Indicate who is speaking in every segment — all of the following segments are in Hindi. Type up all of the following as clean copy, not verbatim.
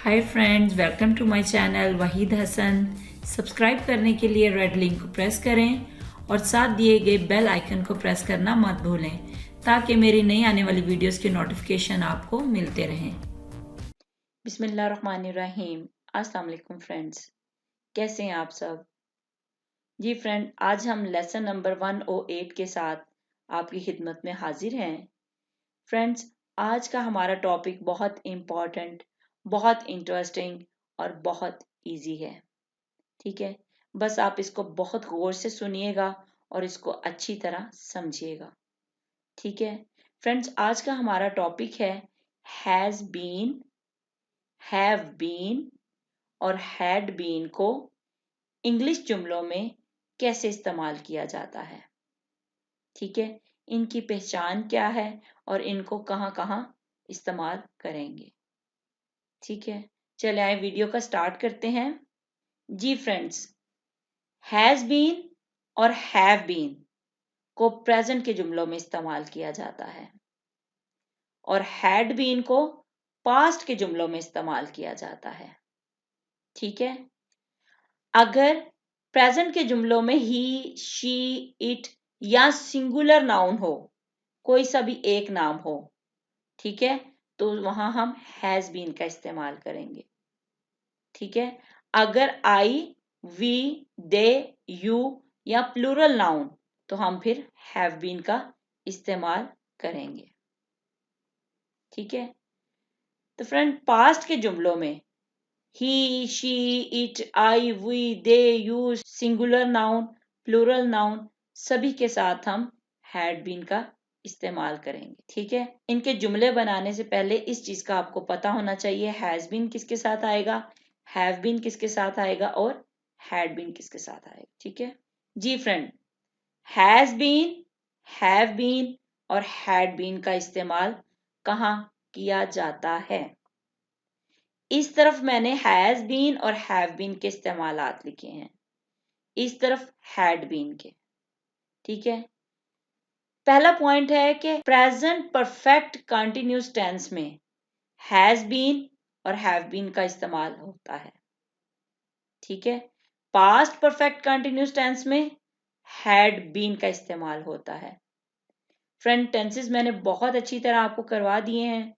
Speaker 1: Hi friends, welcome to my channel Wahid Hasan. Subscribe करने के लिए रेड लिंक को प्रेस करें और साथ दिए गए बेल आइकन को प्रेस करना मत भूलें ताकि मेरी नई आने वाली वीडियोस की नोटिफिकेशन आपको मिलते रहें। बिस्मिल्लाहिर्रहमानिर्रहीम। अस्सलाम वालेकुम फ्रेंड्स, कैसे हैं आप सब? जी फ्रेंड, आज हम लेसन नंबर 108 के साथ आपकी खिदमत में हाजिर हैं। फ्रेंड्स, आज का हमारा टॉपिक बहुत इम्पॉर्टेंट, बहुत इंटरेस्टिंग और बहुत इजी है। ठीक है, बस आप इसको बहुत गौर से सुनिएगा और इसको अच्छी तरह समझिएगा। ठीक है फ्रेंड्स, आज का हमारा टॉपिक है हैज बीन, हैव बीन और हैड बीन को इंग्लिश जुमलों में कैसे इस्तेमाल किया जाता है। ठीक है, इनकी पहचान क्या है और इनको कहाँ कहाँ इस्तेमाल करेंगे। ठीक है, चले आए वीडियो का स्टार्ट करते हैं। जी फ्रेंड्स, हैज बीन और हैव बीन को प्रेजेंट के जुमलों में इस्तेमाल किया जाता है और हैड बीन को पास्ट के जुमलों में इस्तेमाल किया जाता है। ठीक है, अगर प्रेजेंट के जुमलों में ही, शी, इट या सिंगुलर नाउन हो, कोई सा भी एक नाम हो, ठीक है, तो वहां हम हैज बीन का इस्तेमाल करेंगे। ठीक है, अगर आई, वी, दे, यू या प्लूरल नाउन तो हम फिर हैव बीन का इस्तेमाल करेंगे। ठीक है, तो फ्रेंड, पास्ट के जुमलों में he, she, it, I, we, they, you, singular noun, plural noun सभी के साथ हम हैड बीन का इस्तेमाल करेंगे। ठीक है, इनके जुमले बनाने से पहले इस चीज का आपको पता होना चाहिए, हैज बीन किसके साथ आएगा, हैव बीन किसके साथ आएगा और हैड बीन किसके साथ आएगा। ठीक है जी friend, has been, have been और हैड बीन का इस्तेमाल कहाँ किया जाता है। इस तरफ मैंने हैज बीन और हैव बीन के इस्तेमालात लिखे हैं, इस तरफ हैड बीन के। ठीक है, पहला पॉइंट है कि प्रेजेंट परफेक्ट कंटिन्यूअस टेंस में हैज बीन और हैव बीन का इस्तेमाल होता है। ठीक है, पास्ट परफेक्ट कंटिन्यूअस टेंस में हैड बीन का इस्तेमाल होता है। फ्रेंड, टेंसेस मैंने बहुत अच्छी तरह आपको करवा दिए हैं,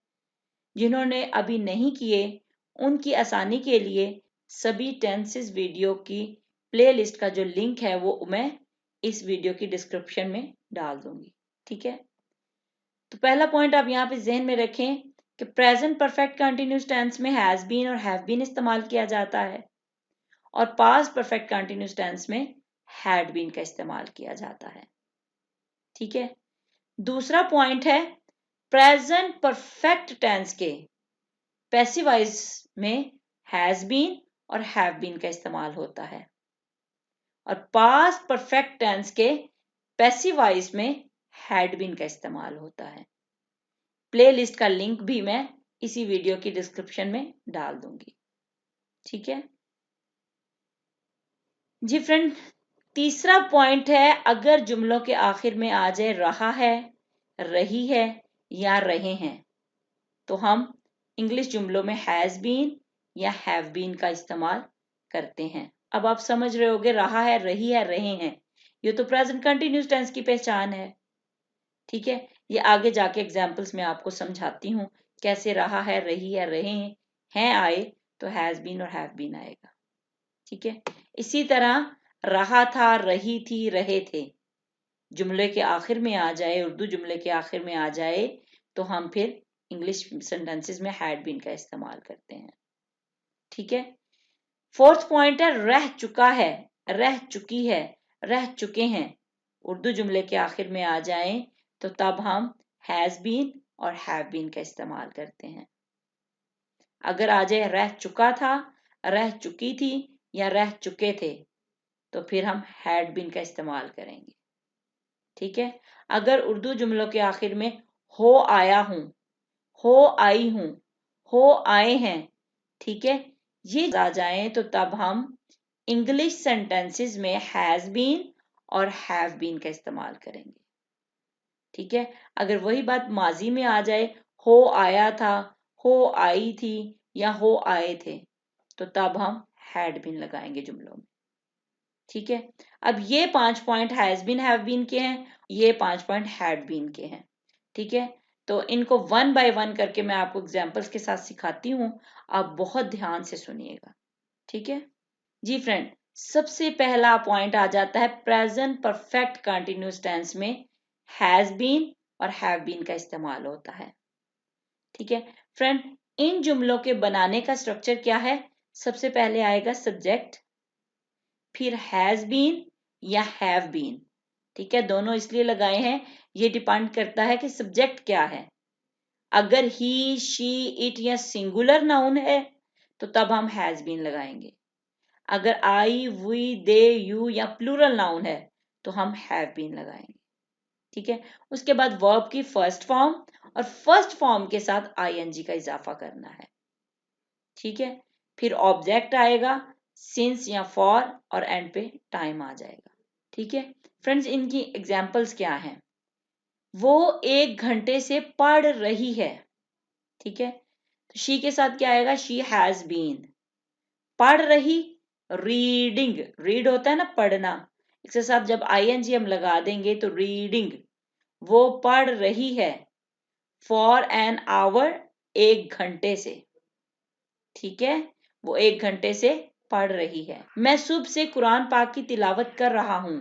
Speaker 1: जिन्होंने अभी नहीं किए उनकी आसानी के लिए सभी टेंसेस वीडियो की प्लेलिस्ट का जो लिंक है वो मैं इस वीडियो की डिस्क्रिप्शन में डाल दूंगी। ठीक है, तो पहला पॉइंट आप यहाँ पे जहन में रखें कि प्रेजेंट परफेक्ट कंटिन्यूअस टेंस में हैज बीन और हैव बीन इस्तेमाल किया जाता है और पास्ट परफेक्ट कंटिन्यूअस टेंस में हैड बीन का इस्तेमाल किया जाता है। ठीक है, दूसरा पॉइंट है प्रेजेंट परफेक्ट टेंस के पैसिव वॉइस में हैज बीन और हैव बीन का इस्तेमाल होता है और पास्ट परफेक्ट टेंस के पैसिव वॉइस में हैड बीन का इस्तेमाल होता है। प्लेलिस्ट का लिंक भी मैं इसी वीडियो की डिस्क्रिप्शन में डाल दूंगी। ठीक है जी फ्रेंड, तीसरा पॉइंट है अगर जुमलों के आखिर में आ जाए रहा है, रही है या रहे हैं तो हम इंग्लिश जुमलों में हैज बीन या हैव बीन का इस्तेमाल करते हैं। अब आप समझ रहे होगे, रहा है, रही है, रहे हैं, ये तो प्रेजेंट कंटिन्यूअस टेंस की पहचान है। ठीक है, ये आगे जाके एग्जांपल्स में आपको समझाती हूँ कैसे रहा है, रही है, रहे हैं आए तो हैज बीन और हैव बीन आएगा। ठीक है, इसी तरह रहा था, रही थी, रहे थे जुमले के आखिर में आ जाए, उर्दू जुमले के आखिर में आ जाए तो हम फिर इंग्लिश सेंटेंसेस में हैड बीन का इस्तेमाल करते हैं। ठीक है, फोर्थ पॉइंट है रह चुका है, रह चुकी है, रह चुके हैं उर्दू जुमले के आखिर में आ जाए तो तब हम हैज बीन और हैव बीन का इस्तेमाल करते हैं। अगर आ जाए रह चुका था, रह चुकी थी या रह चुके थे तो फिर हम हैड बीन का इस्तेमाल करेंगे। ठीक है, अगर उर्दू जुमलों के आखिर में हो आया हूं, हो आई हूं, हो आए हैं, ठीक है, ये आ जाए तो तब हम इंग्लिश सेंटेंसेस में हैज बीन और हैव बीन का इस्तेमाल करेंगे। ठीक है, अगर वही बात माजी में आ जाए, हो आया था, हो आई थी या हो आए थे, तो तब हम हैड बीन लगाएंगे जुमलों में। ठीक है, अब ये 5 point has been, have been के हैं, ये 5 पॉइंट हैड बीन के हैं। ठीक है, तो इनको वन बाय वन करके मैं आपको एग्जांपल्स के साथ सिखाती हूँ, आप बहुत ध्यान से सुनिएगा। ठीक है जी फ्रेंड, सबसे पहला पॉइंट आ जाता है प्रेजेंट परफेक्ट कंटिन्यूअस टेंस में हैज बीन और हैव बीन का इस्तेमाल होता है। ठीक है फ्रेंड, इन जुमलों के बनाने का स्ट्रक्चर क्या है? सबसे पहले आएगा सब्जेक्ट, फिर हैज बीन या हैव बीन। ठीक है, दोनों इसलिए लगाए हैं, ये डिपेंड करता है कि सब्जेक्ट क्या है। अगर ही, शी, इट या सिंगुलर नाउन है तो तब हम हैज बीन लगाएंगे। अगर आई, वी, दे, यू या प्लूरल नाउन है तो हम हैव बीन लगाएंगे। ठीक है, उसके बाद वर्ब की फर्स्ट फॉर्म और फर्स्ट फॉर्म के साथ आईएनजी का इजाफा करना है। ठीक है, फिर ऑब्जेक्ट आएगा, सिंस या फॉर, और एंड पे टाइम आ जाएगा। ठीक है फ्रेंड्स, इनकी एग्जांपल्स क्या हैं? वो 1 घंटे से पढ़ रही है। ठीक है, तो शी के साथ क्या आएगा? She has been. पढ़ रही, रीडिंग, रीड होता है ना पढ़ना, इसके साथ जब आईएनजी हम लगा देंगे तो रीडिंग, वो पढ़ रही है। फॉर एन आवर, 1 घंटे से। ठीक है, वो 1 घंटे से पढ़ रही है। मैं सुबह से कुरान पाक की तिलावत कर रहा हूं।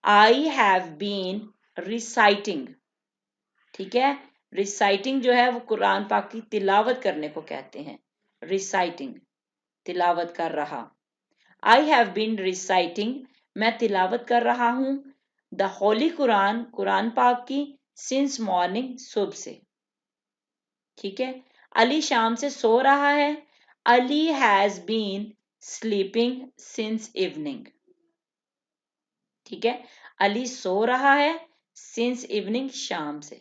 Speaker 1: I have been reciting. ठीक है, रिसाइटिंग जो है वो कुरान पाक की तिलावत करने को कहते हैं। रिसाइटिंग, तिलावत कर रहा। आई हैव बीन रिसाइटिंग, मैं तिलावत कर रहा हूं द होली कुरान, कुरान पाक की, सिंस मॉर्निंग, सुबह से। ठीक है, अली शाम से सो रहा है। Ali has been sleeping since evening. ठीक है, अली सो रहा है सिंस इवनिंग, शाम से।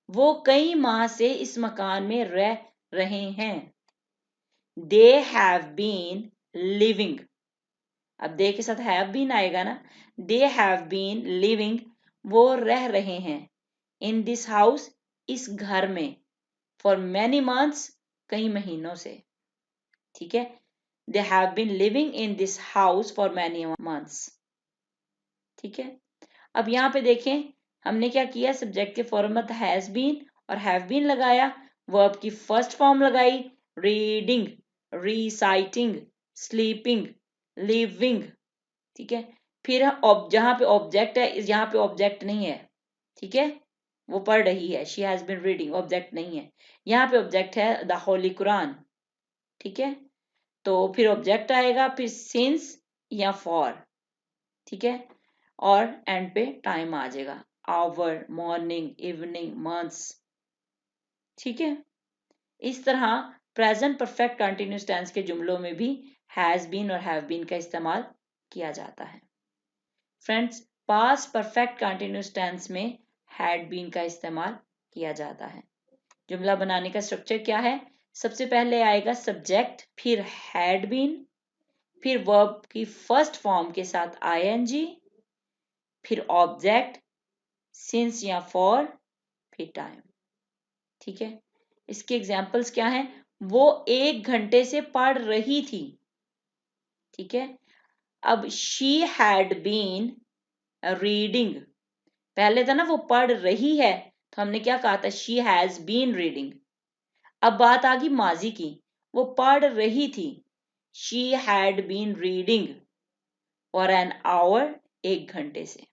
Speaker 1: वो कई माह से इस मकान में रह रहे हैं। दे हैव बीन लिविंग, अब दे के साथ हैव बीन आएगा ना। दे हैव बीन लिविंग, वो रह रहे हैं। इन दिस हाउस, इस घर में। फॉर मैनी मंथ्स, कई महीनों से। ठीक है, they have been living in this house for many months. ठीक है, अब यहाँ पे देखें हमने क्या किया, सब्जेक्ट के फॉर्म में हैज बीन और हैव बीन लगाया, वर्ब की फर्स्ट फॉर्म लगाई, रीडिंग, रिसाइटिंग, स्लीपिंग, लिविंग। ठीक है, फिर जहां पे ऑब्जेक्ट है, यहाँ पे ऑब्जेक्ट नहीं है। ठीक है, वो पढ़ रही है, she has been reading, object नहीं है। यहाँ पे ऑब्जेक्ट है द होली कुरान। ठीक है, तो फिर ऑब्जेक्ट आएगा, फिर सिंस या फॉर। ठीक है, और एंड पे टाइम आ जाएगा, आवर, मॉर्निंग, इवनिंग, मंथ्स। ठीक है, इस तरह प्रेजेंट परफेक्ट कंटिन्यूअस टेंस के जुमलों में भी हैज बीन और हैव बीन का इस्तेमाल किया जाता है। Friends, past perfect continuous tense में हैड बीन का इस्तेमाल किया जाता है। जुमला बनाने का स्ट्रक्चर क्या है? सबसे पहले आएगा सब्जेक्ट, फिर हैड बीन, फिर वर्ब की फर्स्ट फॉर्म के साथ आईएनजी, फिर ऑब्जेक्ट, सिंस या फॉर, फिर टाइम। ठीक है, इसके एग्जाम्पल्स क्या हैं? वो 1 घंटे से पढ़ रही थी। ठीक है, अब शी हैड बीन रीडिंग, पहले था ना वो पढ़ रही है, तो हमने क्या कहा था, शी हैज बीन रीडिंग। अब बात आ गई माजी की, वो पढ़ रही थी, she had been reading for an hour, 1 घंटे से।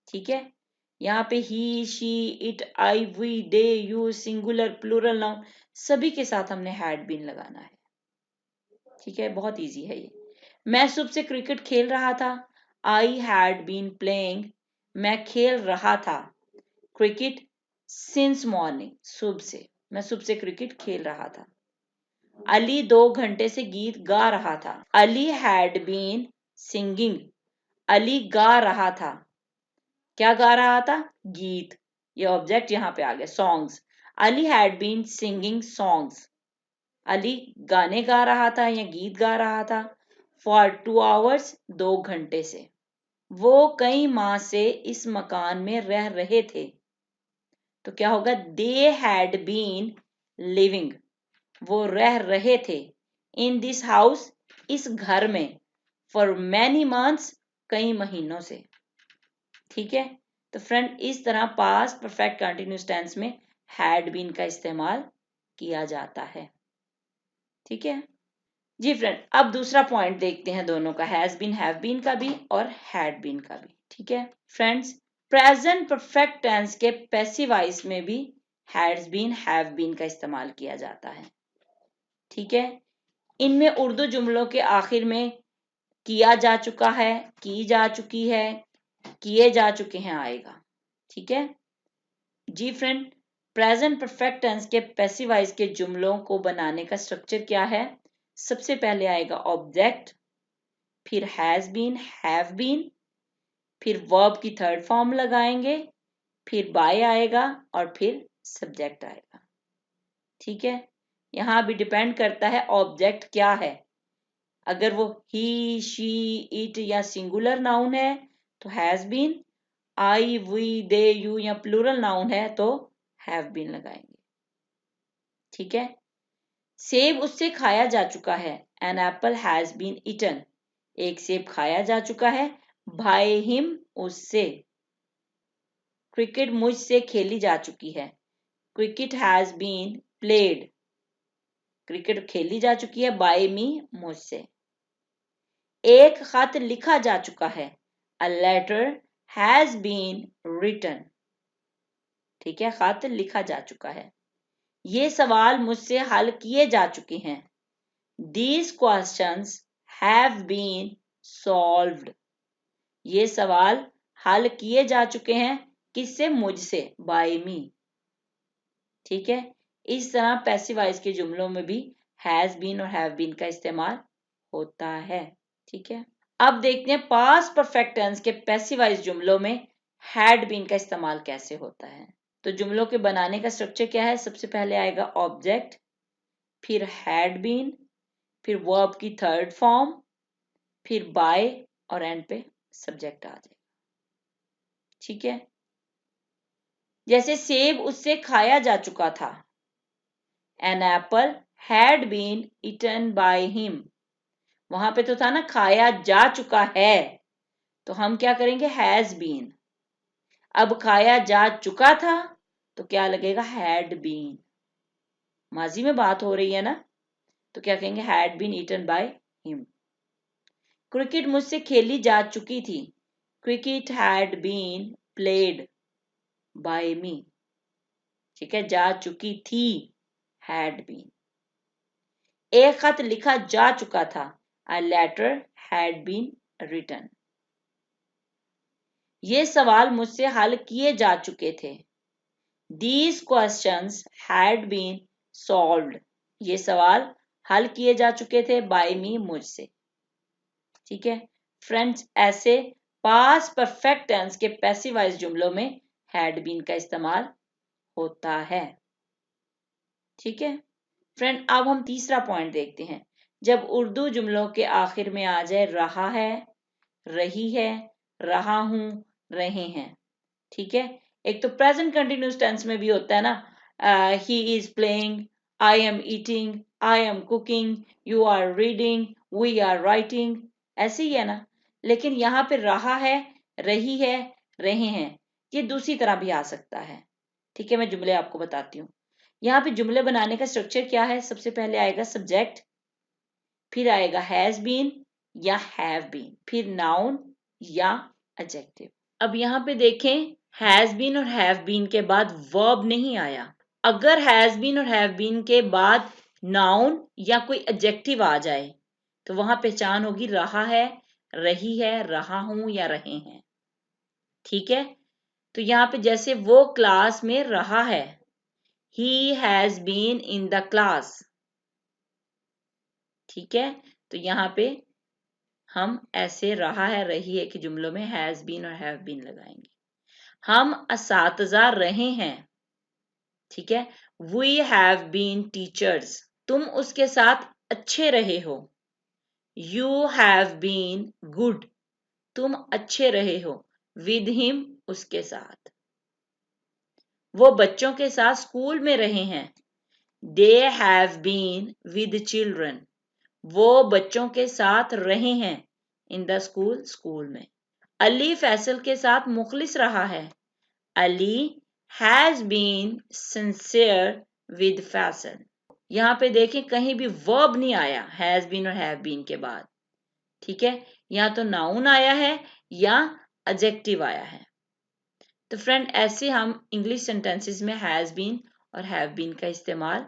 Speaker 1: ठीक है, यहाँ पे he, she, it, I, we, they, you, singular, plural noun, सभी के साथ हमने हैड बीन लगाना है। ठीक है, बहुत इजी है ये। मैं सुबह से क्रिकेट खेल रहा था। आई हैड बीन प्लेइंग, मैं खेल रहा था क्रिकेट सिंस मॉर्निंग, सुबह से, मैं सुबह से क्रिकेट खेल रहा था। अली 2 घंटे से गीत गा रहा था। Ali had been singing, Ali गा रहा था। क्या गा रहा था? गीत, ये ऑब्जेक्ट यहाँ पे आ गया, songs. Ali had been singing songs, Ali गाने गा रहा था या गीत गा रहा था। फॉर 2 आवर्स, 2 घंटे से। वो कई माह से इस मकान में रह रहे थे, तो क्या होगा, दे हैड बीन लिविंग, वो रह रहे थे इन दिस हाउस, इस घर में, फॉर मैनी मंथ्स, कई महीनों से। ठीक है, तो फ्रेंड इस तरह पास्ट परफेक्ट कंटिन्यूअस टेंस में हैड बीन का इस्तेमाल किया जाता है। ठीक है जी फ्रेंड, अब दूसरा पॉइंट देखते हैं दोनों का, हैज बीन हैव बीन का भी और हैड बीन का भी। ठीक है फ्रेंड्स, प्रेजेंट परफेक्ट टेंस के पैसिव वॉइस में भी हैज बीन हैव बीन का इस्तेमाल किया जाता है। ठीक है, इनमें उर्दू जुमलों के आखिर में किया जा चुका है, की जा चुकी है, किए जा चुके हैं आएगा। ठीक है जी फ्रेंड, प्रेजेंट परफेक्ट टेंस के पैसिव वॉइस के जुमलों को बनाने का स्ट्रक्चर क्या है? सबसे पहले आएगा ऑब्जेक्ट, फिर हैज बीन, हैव बीन, फिर वर्ब की थर्ड फॉर्म लगाएंगे, फिर बाय आएगा और फिर सब्जेक्ट आएगा। ठीक है, यहां भी डिपेंड करता है ऑब्जेक्ट क्या है। अगर वो ही, शी, इट या सिंगुलर नाउन है तो has been, I, we, they, you या प्लूरल नाउन है तो हैव बीन लगाएंगे। ठीक है, सेब उससे खाया जा चुका है, an apple has been eaten, एक सेब खाया जा चुका है, बाय हिम, उससे। क्रिकेट मुझसे खेली जा चुकी है, cricket has been played, cricket खेली जा चुकी है बाय मी, मुझसे। एक खत लिखा जा चुका है, a letter has been written. ठीक है, खत लिखा जा चुका है। ये सवाल मुझसे हल किए जा चुके हैं, these questions have been solved, ये सवाल हल किए जा चुके हैं, किससे? मुझसे, बाय मी। ठीक है, इस तरह पैसिव वॉइस के जुमलों में भी हैज बीन और हैव बीन का इस्तेमाल होता है। ठीक है, अब देखते हैं पास्ट परफेक्ट टेंस के पैसिव वॉइस जुमलों में हैड बीन का इस्तेमाल कैसे होता है। तो जुमलों के बनाने का स्ट्रक्चर क्या है? सबसे पहले आएगा ऑब्जेक्ट, फिर हैड बीन, फिर वर्ब की थर्ड फॉर्म, फिर बाय और एंड पे सब्जेक्ट आ जाएगा। ठीक है, जैसे सेब उससे खाया जा चुका था, an apple had been eaten by him, वहां पे तो था ना खाया जा चुका है, तो हम क्या करेंगे? Has been. अब खाया जा चुका था तो क्या लगेगा? Had been. माजी में बात हो रही है ना, तो क्या कहेंगे? Had been eaten by him. Cricket मुझसे खेली जा चुकी थी, cricket had been played by me. ठीक है, जा चुकी थी, हैड बीन। एक खत लिखा जा चुका था, a letter had been written. ये सवाल मुझसे हल किए जा चुके थे, these questions had been solved, ये सवाल हल किए जा चुके थे बाय मी, मुझसे। ठीक है फ्रेंड्स, ऐसे पास्ट परफेक्ट टेंस के पैसिव वॉइस जुमलों में हैड बीन का इस्तेमाल होता है। ठीक है फ्रेंड, अब हम तीसरा पॉइंट देखते हैं, जब उर्दू जुमलों के आखिर में आ जाए रहा है, रही है, रहा हूं, रहे हैं। ठीक है, एक तो प्रेजेंट कंटिन्यूअस टेंस में भी होता है ना, he is playing, I am eating, I am cooking, you are reading, we are writing, ऐसे ही है ना। लेकिन यहाँ पे रहा है, रही है, रहे हैं, ये दूसरी तरह भी आ सकता है। ठीक है, मैं जुमले आपको बताती हूँ। यहाँ पे जुमले बनाने का स्ट्रक्चर क्या है? सबसे पहले आएगा सब्जेक्ट, फिर आएगा हैज बीन या हैव बीन, फिर नाउन या एडजेक्टिव। अब यहाँ पे देखें, हैज बीन और हैव बीन के बाद वर्ब नहीं आया। अगर हैज बीन और हैव बीन के बाद नाउन या कोई एडजेक्टिव आ जाए तो वहां पहचान होगी रहा है, रही है, रहा हूं या रहे हैं। ठीक है, तो यहाँ पे जैसे वो क्लास में रहा है, he has been in the class. ठीक है, तो यहाँ पे हम ऐसे रहा है, रही है के जुमलों में हैज बीन और हैव बीन लगाएंगे। हम असातिज़ा रहे हैं। ठीक है, वी हैव बीन टीचर्स, तुम उसके साथ अच्छे रहे हो, यू हैव बीन गुड, तुम अच्छे रहे हो, विद हिम, उसके साथ। वो बच्चों के साथ स्कूल में रहे हैं, they have been with children, वो बच्चों के साथ रहे हैं। इन द स्कूल, स्कूल में। अली फैसल के साथ मुखलिस रहा है। Ali has been sincere with Faisal. यहाँ पे देखें कहीं भी वर्ब नहीं आया हैज बीन और हैव बीन के बाद, ठीक है। यहाँ तो नाउन आया है या एडजेक्टिव आया है। तो फ्रेंड ऐसे हम इंग्लिश सेंटेंसेस में हैज बीन और हैव बीन का इस्तेमाल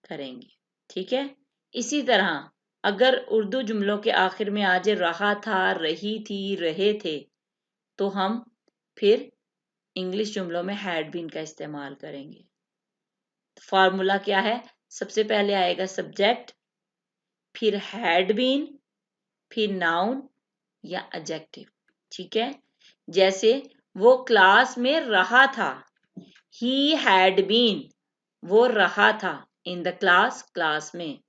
Speaker 1: करेंगे, ठीक है। इसी तरह अगर उर्दू जुमलों के आखिर में आ जाए रहा था, रही थी, रहे थे, तो हम फिर इंग्लिश जुमलों में हैड बीन का इस्तेमाल करेंगे। फार्मूला क्या है? सबसे पहले आएगा सब्जेक्ट, फिर हैड बीन, फिर नाउन या एडजेक्टिव, ठीक है। जैसे वो क्लास में रहा था, ही हैड बीन, वो रहा था इन द क्लास, क्लास में।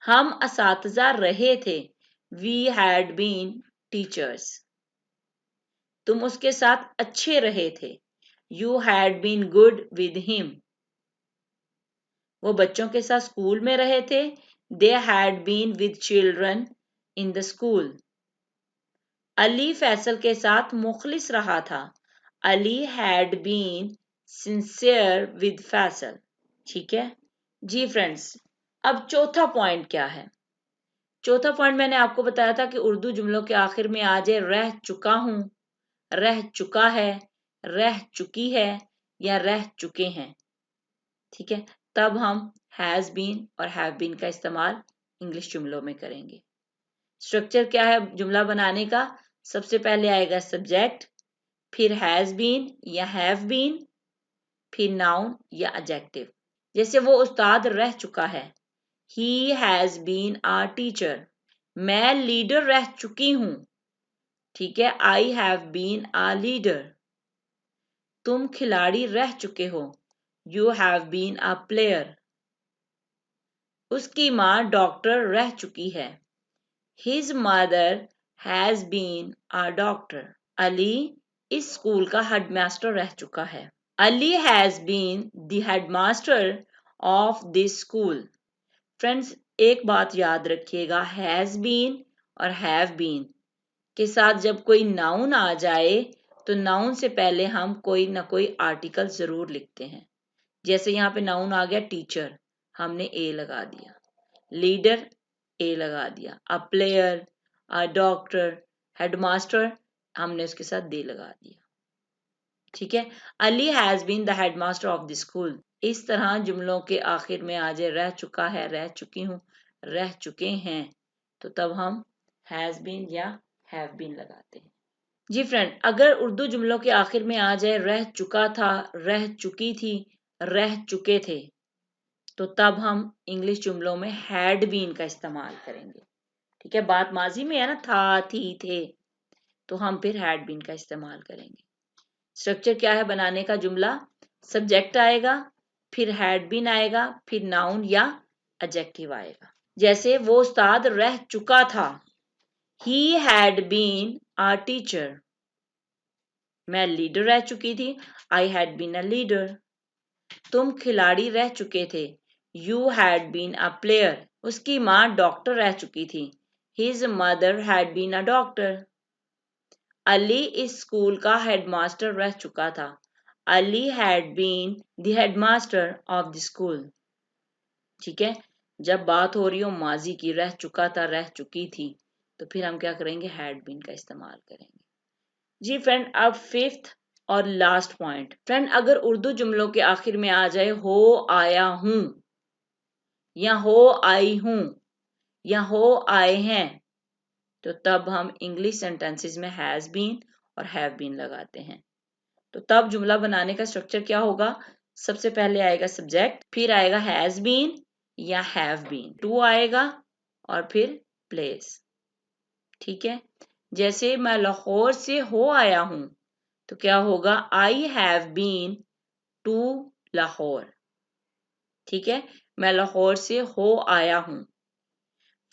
Speaker 1: हम असातिज़ा रहे थे, वी हैड बीन टीचर्स। तुम उसके साथ अच्छे रहे थे, you had been good with him. वो बच्चों के साथ स्कूल में रहे थे, they had been with children in the school. Ali Faisal के साथ मुखलिस रहा था, Ali had been sincere with Faisal, ठीक है जी फ्रेंड्स। अब चौथा पॉइंट क्या है? चौथा पॉइंट मैंने आपको बताया था कि उर्दू जुमलों के आखिर में आ जाए रह चुका हूं, रह चुका है, रह चुकी है या रह चुके हैं, ठीक है। तब हम हैज बीन और हैव बीन का इस्तेमाल इंग्लिश जुमलों में करेंगे। स्ट्रक्चर क्या है जुमला बनाने का? सबसे पहले आएगा सब्जेक्ट, फिर हैज बीन या हैव बीन, फिर नाउन या एडजेक्टिव। जैसे वो उस्ताद रह चुका है, he has been our teacher. मैं लीडर रह चुकी हूं, ठीक है, I have been a leader. तुम खिलाड़ी रह चुके हो, you have been a player. उसकी माँ डॉक्टर रह चुकी है, his mother has been a doctor. Ali इस स्कूल का हेडमास्टर रह चुका है, Ali has been the headmaster of this school. Friends एक बात याद रखिएगा, हैज बीन और हैव बीन के साथ जब कोई नाउन आ जाए तो नाउन से पहले हम कोई ना कोई आर्टिकल जरूर लिखते हैं। जैसे यहाँ पे नाउन आ गया टीचर, हमने ए लगा दिया, लीडर ए लगा दिया, a player, a doctor, headmaster हमने उसके साथ दे लगा दिया, ठीक है। Ali has been the headmaster of the school. इस तरह जुमलों के आखिर में आ जाए रह चुका है, रह चुकी हूँ, रह चुके हैं, तो तब हम हैज बीन या हैव बीन लगाते हैं जी फ्रेंड। अगर उर्दू जुमलों के आखिर में आ जाए रह चुका था, रह चुकी थी, रह चुके थे, तो तब हम इंग्लिश जुमलों में हैड बीन का इस्तेमाल करेंगे, ठीक है। बात माजी में है ना, था, थी, थे, तो हम फिर हैड बीन का इस्तेमाल करेंगे। स्ट्रक्चर क्या है बनाने का? जुमला सब्जेक्ट आएगा, फिर हैड बीन आएगा, फिर नाउन या एडजेक्टिव आएगा। जैसे वो उस्ताद रह चुका था, he had been a teacher. मैं लीडर रह चुकी थी, I had been a leader. तुम खिलाड़ी रह चुके थे, you had been a player. उसकी माँ डॉक्टर रह चुकी थी, his mother had been a doctor. Ali इस स्कूल का हेडमास्टर रह चुका था, Ali had been the headmaster of the school, ठीक है। जब बात हो रही हो माजी की, रह चुका था, रह चुकी थी, तो फिर हम क्या करेंगे? हैड बीन का इस्तेमाल करेंगे जी फ्रेंड। अब फिफ्थ और लास्ट पॉइंट, फ्रेंड अगर उर्दू जुमलों के आखिर में आ जाए हो आया हूं या हो आई हूं या हो आए हैं, तो तब हम इंग्लिश सेंटेंसेस में हैज बीन और हैव बीन लगाते हैं। तो तब जुमला बनाने का स्ट्रक्चर क्या होगा? सबसे पहले आएगा सब्जेक्ट, फिर आएगा हैज बीन या हैव बीन, टू आएगा और फिर प्लेस, ठीक है। जैसे मैं लाहौर से हो आया हूं, तो क्या होगा? I have been to Lahore, ठीक है। मैं लाहौर से हो आया हूं।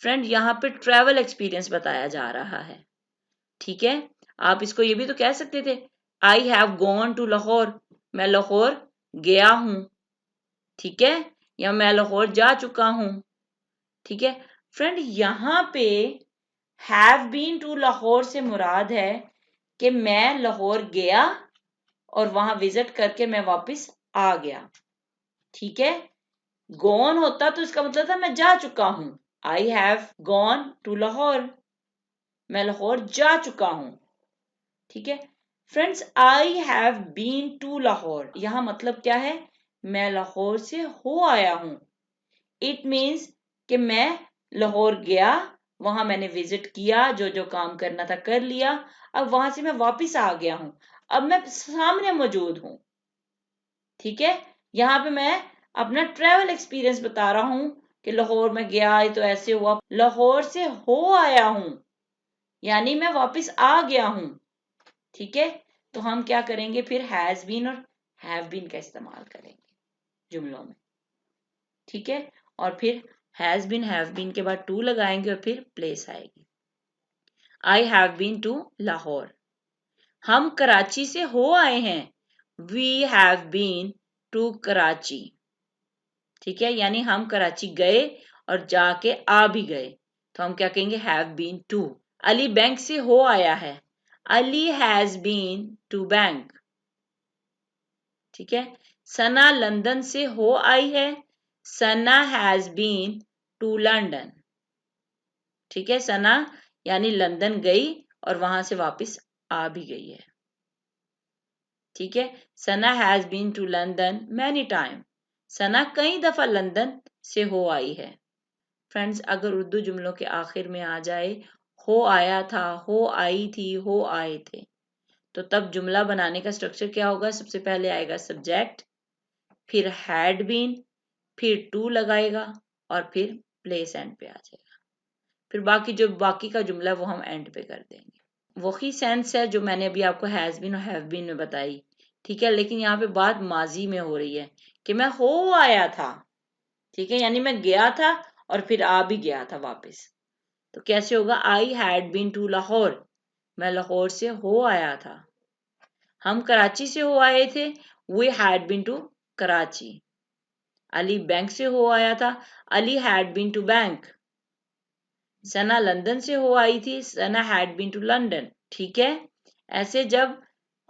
Speaker 1: फ्रेंड यहाँ पे ट्रैवल एक्सपीरियंस बताया जा रहा है, ठीक है। आप इसको ये भी तो कह सकते थे, I have gone to Lahore, मैं लाहौर गया हूं, ठीक है, या मैं लाहौर जा चुका हूं। ठीक है फ्रेंड, यहां पे हैव बीन टू लाहौर से मुराद है कि मैं लाहौर गया और वहां विजिट करके मैं वापस आ गया। ठीक है, गॉन होता तो इसका मतलब था मैं जा चुका हूं। I have gone to Lahore, मैं लाहौर जा चुका हूं। ठीक है friends, I have been to Lahore, यहां मतलब क्या है, मैं लाहौर से हो आया हूं। इट मीन्स कि मैं लाहौर गया, वहां मैंने विजिट किया, जो जो काम करना था कर लिया, अब वहां से मैं वापस आ गया हूं, अब मैं सामने मौजूद हूं। ठीक है, यहाँ पे मैं अपना ट्रेवल एक्सपीरियंस बता रहा हूं कि लाहौर में गया तो ऐसे हुआ, लाहौर से हो आया हूं यानी मैं वापस आ गया हूं। ठीक है, तो हम क्या करेंगे फिर, हैज बीन और हैव बीन का इस्तेमाल करेंगे जुमलों में। ठीक है, और फिर हैज बीन हैव बीन के बाद टू लगाएंगे और फिर प्लेस आएगी। I have been to Lahore, हम कराची से हो आए हैं, we have been to Karachi. ठीक है, यानी हम कराची गए और जाके आ भी गए, तो हम क्या कहेंगे, have been to. Ali bank से हो आया है, Ali has been to bank. ठीक है, सना लंदन से हो आई है, Sana has been to London. ठीक है, सना यानी लंदन गई और वहां से वापस आ भी गई है। ठीक है, Sana has been to London many time, Sana कई दफा लंदन से हो आई है। फ्रेंड्स, अगर उर्दू जुमलों के आखिर में आ जाए हो आया था, हो आई थी, हो आए थे, तो तब जुमला बनाने का स्ट्रक्चर क्या होगा, सबसे पहले आएगा सब्जेक्ट, फिर हैड बीन, फिर टू लगाएगा और फिर प्लेस एंड पे आ जाएगा। फिर बाकी जो बाकी का जुमला है वो हम एंड पे कर देंगे। वही सेंस है जो मैंने अभी आपको हैज बीन और हैव बीन में बताई। ठीक है, लेकिन यहाँ पे बात माजी में हो रही है कि मैं हो आया था। ठीक है, यानी मैं गया था और फिर आ भी गया था वापस। तो कैसे होगा, I had been to Lahore, मैं लाहौर से हो आया था। हम कराची से हो आए थे, we had been to Karachi. Ali bank से हो आया था, Ali had been to bank. Sana London से हो आई थी, Sana had been to London. ठीक है, ऐसे जब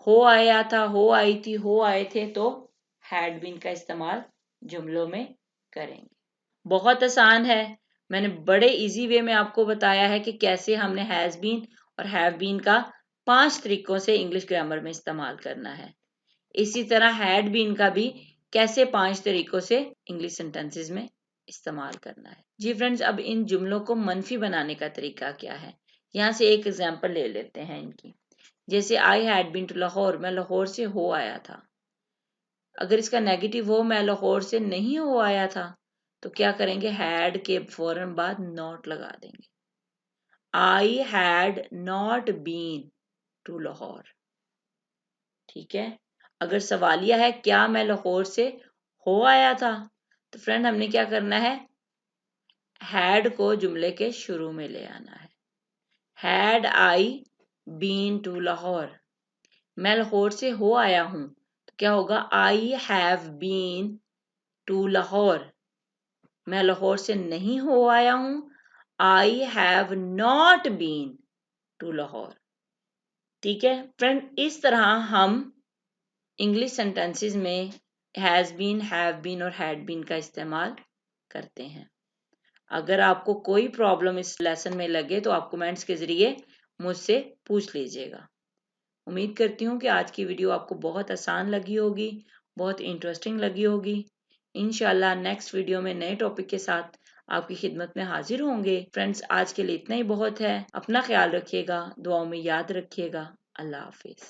Speaker 1: हो आया था, हो आई थी, हो आए थे, तो हैड बीन का इस्तेमाल जुमलों में करेंगे। बहुत आसान है, मैंने बड़े इजी वे में आपको बताया है कि कैसे हमने हैज बीन और हैव बीन का 5 तरीकों से इंग्लिश ग्रामर में इस्तेमाल करना है। इसी तरह हैड बीन का भी कैसे 5 तरीकों से इंग्लिश सेंटेंसेस में इस्तेमाल करना है। जी फ्रेंड्स, अब इन जुमलों को मनफी बनाने का तरीका क्या है, यहाँ से एक एग्जांपल ले लेते हैं इनकी। जैसे I had been to Lahore, मैं लाहौर से हो आया था। अगर इसका नेगेटिव हो, मैं लाहौर से नहीं हो आया था, तो क्या करेंगे, हैड के फौरन बाद नॉट लगा देंगे। I had not been to Lahore. ठीक है, अगर सवालिया है क्या मैं लाहौर से हो आया था, तो फ्रेंड हमने क्या करना है, हैड को जुमले के शुरू में ले आना है। Had I been to Lahore, मैं लाहौर से हो आया हूं, तो क्या होगा, I have been to Lahore. मैं लाहौर से नहीं हो आया हूं, I have not been to Lahore. ठीक है फ्रेंड, इस तरह हम इंग्लिश सेंटेंसेस में हैज बीन, हैव बीन और हैड बीन का इस्तेमाल करते हैं। अगर आपको कोई प्रॉब्लम इस लेसन में लगे तो आप कमेंट्स के जरिए मुझसे पूछ लीजिएगा। उम्मीद करती हूँ कि आज की वीडियो आपको बहुत आसान लगी होगी, बहुत इंटरेस्टिंग लगी होगी। इंशाल्लाह नेक्स्ट वीडियो में नए टॉपिक के साथ आपकी खिदमत में हाजिर होंगे। फ्रेंड्स, आज के लिए इतना ही बहुत है। अपना ख्याल रखिएगा, दुआओं में याद रखिएगा। अल्लाह हाफिज।